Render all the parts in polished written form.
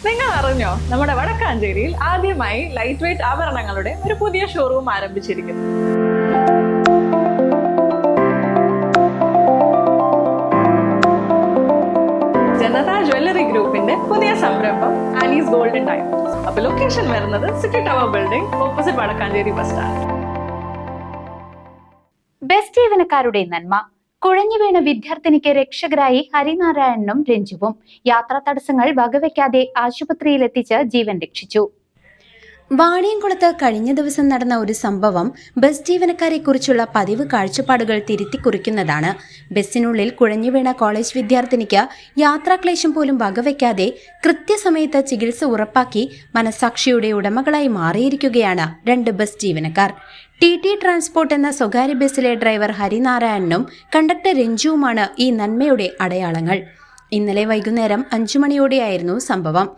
നിങ്ങൾ അറിഞ്ഞോ, നമ്മുടെ വടക്കാഞ്ചേരിയിൽ ആദ്യമായി ലൈറ്റ് വെയ്റ്റ് ആഭരണങ്ങളുടെ ഒരു പുതിയ ഷോറൂം ആരംഭിച്ചിരിക്കുന്നു. ജനത ജ്വല്ലറി ഗ്രൂപ്പിന്റെ പുതിയ സംരംഭം ആനീസ് ഗോൾഡൻ ഡയമണ്ട്സ്. അപ്പൊ ലൊക്കേഷൻ വരുന്നത് city tower building opposite Vadakkanchery bus stand. Best ജീവനക്കാരുടെ നന്മ. കുഴഞ്ഞുവീണ വിദ്യാർത്ഥിനിക്ക് രക്ഷകരായി ഹരിനാരായണനും രഞ്ജുവും. യാത്രാ തടസ്സങ്ങൾ വകവയ്ക്കാതെ ആശുപത്രിയിലെത്തിച്ച് ജീവൻ രക്ഷിച്ചു. വാണിയംകുളത്ത് കഴിഞ്ഞ ദിവസം നടന്ന ഒരു സംഭവം ബസ് ജീവനക്കാരെ കുറിച്ചുള്ള പതിവ് കാഴ്ചപ്പാടുകൾ തിരുത്തിക്കുറിക്കുന്നതാണ്. ബസ്സിനുള്ളിൽ കുഴഞ്ഞുവീണ കോളേജ് വിദ്യാർത്ഥിനിക്ക് യാത്രാക്ലേശം പോലും വകവയ്ക്കാതെ കൃത്യസമയത്ത് ചികിത്സ ഉറപ്പാക്കി മനസാക്ഷിയുടെ ഉടമകളായി മാറിയിരിക്കുകയാണ് രണ്ട് ബസ് ജീവനക്കാർ. TT ട്രാൻസ്പോർട്ട് എന്ന സ്വകാര്യ ബസ്സിലെ ഡ്രൈവർ ഹരിനാരായണനും കണ്ടക്ടർ രഞ്ജുവുമാണ് ഈ നന്മയുടെ അടയാളങ്ങൾ. ഇന്നലെ വൈകുന്നേരം 5 മണിയോടെയായിരുന്നു സംഭവം.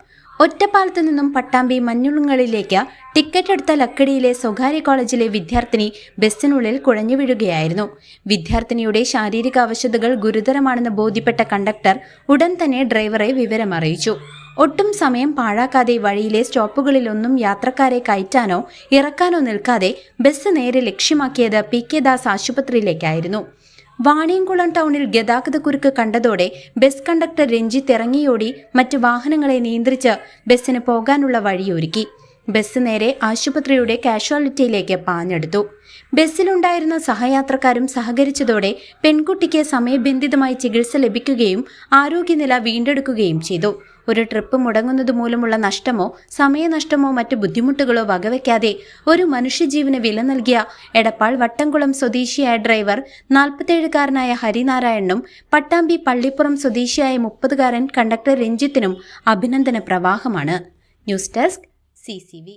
ഒറ്റപ്പാലത്ത് നിന്നും പട്ടാമ്പി മഞ്ഞുളുങ്ങളിലേക്ക് ടിക്കറ്റ് എടുത്ത ലക്കടിയിലെ സ്വകാര്യ കോളേജിലെ വിദ്യാർത്ഥിനി ബസ്സിനുള്ളിൽ കുഴഞ്ഞു വീഴുകയായിരുന്നു. വിദ്യാർത്ഥിനിയുടെ ശാരീരിക അവശതകൾ ഗുരുതരമാണെന്ന് ബോധ്യപ്പെട്ട കണ്ടക്ടർ ഉടൻ തന്നെ ഡ്രൈവറെ വിവരമറിയിച്ചു. ഒട്ടും സമയം പാഴാക്കാതെ വഴിയിലെ സ്റ്റോപ്പുകളിലൊന്നും യാത്രക്കാരെ കയറ്റാനോ ഇറക്കാനോ നിൽക്കാതെ ബസ് നേരെ ലക്ഷ്യമാക്കിയത് PK ദാസ് ആശുപത്രിയിലേക്കായിരുന്നു. വാണിയംകുളം ടൗണിൽ ഗതാഗതക്കുരുക്ക് കണ്ടതോടെ ബസ് കണ്ടക്ടർ രഞ്ജിത്ത് ഇറങ്ങിയോടി മറ്റ് വാഹനങ്ങളെ നിയന്ത്രിച്ച് ബസ്സിന് പോകാനുള്ള വഴിയൊരുക്കി. ബസ് നേരെ ആശുപത്രിയുടെ കാഷ്വാലിറ്റിയിലേക്ക് പാഞ്ഞെടുത്തു. ബസ്സിലുണ്ടായിരുന്ന സഹയാത്രക്കാരും സഹകരിച്ചതോടെ പെൺകുട്ടിക്ക് സമയബന്ധിതമായി ചികിത്സ ലഭിക്കുകയും ആരോഗ്യനില വീണ്ടെടുക്കുകയും ചെയ്തു. ഒരു ട്രിപ്പ് മുടങ്ങുന്നത് മൂലമുള്ള നഷ്ടമോ സമയനഷ്ടമോ മറ്റു ബുദ്ധിമുട്ടുകളോ വകവയ്ക്കാതെ ഒരു മനുഷ്യജീവന് വില നൽകിയ എടപ്പാൾ വട്ടംകുളം സ്വദേശിയായ ഡ്രൈവർ 47-കാരനായ ഹരിനാരായണനും പട്ടാമ്പി പള്ളിപ്പുറം സ്വദേശിയായ 30-കാരൻ കണ്ടക്ടർ രഞ്ജിത്തിനും അഭിനന്ദന പ്രവാഹമാണ്. News desk CCV.